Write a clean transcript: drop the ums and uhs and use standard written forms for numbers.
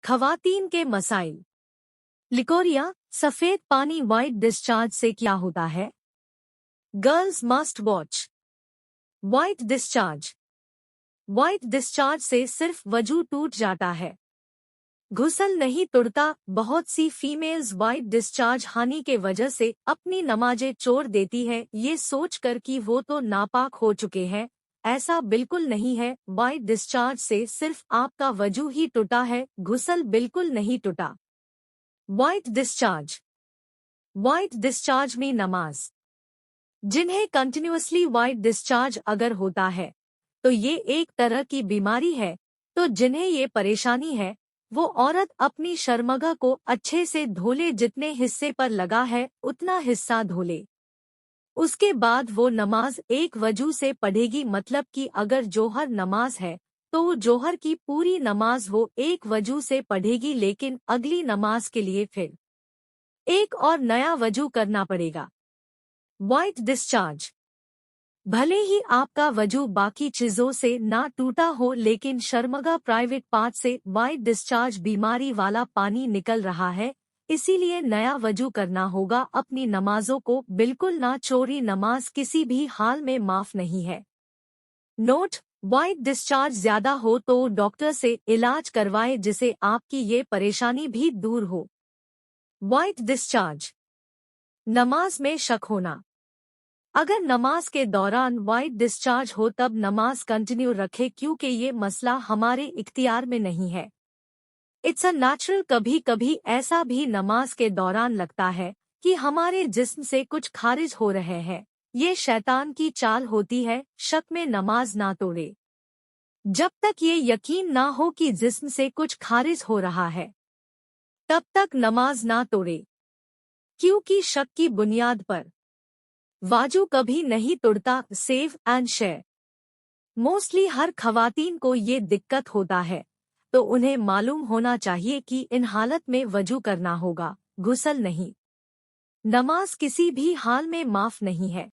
खवातीन के मसाइल। लिकोरिया, सफेद पानी वाइट डिस्चार्ज से क्या होता है? Girls must watch. White discharge. White discharge से सिर्फ वजू टूट जाता है, गुसल नहीं तुड़ता। बहुत सी फीमेल्स वाइट डिस्चार्ज हानि के वजह से अपनी नमाजें छोड़ देती है, ये सोचकर कि वो तो नापाक हो चुके हैं। ऐसा बिल्कुल नहीं है। वाइट डिस्चार्ज से सिर्फ आपका वजू ही टूटा है, गुसल बिल्कुल नहीं टूटा। White discharge. वाइट डिस्चार्ज में नमाज। जिन्हें कंटिन्यूअसली वाइट डिस्चार्ज अगर होता है तो ये एक तरह की बीमारी है। तो जिन्हें ये परेशानी है वो औरत अपनी शर्मगा को अच्छे से धोले, जितने हिस्से पर लगा है उतना हिस्सा धोले। उसके बाद वो नमाज एक वजू से पढ़ेगी, मतलब कि अगर जोहर नमाज है तो वो जोहर की पूरी नमाज वो एक वजू से पढ़ेगी, लेकिन अगली नमाज के लिए फिर एक और नया वजू करना पड़ेगा। White discharge. भले ही आपका वजू बाकी चीजों से ना टूटा हो, लेकिन शर्मगा प्राइवेट पार्ट से वाइट डिस्चार्ज बीमारी वाला पानी निकल रहा है, इसीलिए नया वजू करना होगा। अपनी नमाजों को बिल्कुल ना छोड़ी, नमाज किसी भी हाल में माफ नहीं है। नोट: वाइट डिस्चार्ज ज्यादा हो तो डॉक्टर से इलाज करवाएं जिससे आपकी ये परेशानी भी दूर हो। White discharge. नमाज में शक होना। अगर नमाज के दौरान वाइट डिस्चार्ज हो तब नमाज कंटिन्यू रखें, क्योंकि ये मसला हमारे इख्तियार में नहीं है। It's a natural. कभी कभी ऐसा भी नमाज के दौरान लगता है कि हमारे जिस्म से कुछ खारिज हो रहे हैं, ये शैतान की चाल होती है। शक में नमाज ना तोड़े जब तक ये यकीन ना हो कि जिस्म से कुछ खारिज हो रहा है, तब तक नमाज ना तोड़े, क्योंकि शक की बुनियाद पर वाजू कभी नहीं तुड़ता। Save and share. मोस्टली हर खवातीन को ये दिक्कत होता है, तो उन्हें मालूम होना चाहिए कि इन हालत में वजू करना होगा, गुसल नहीं। नमाज किसी भी हाल में माफ नहीं है।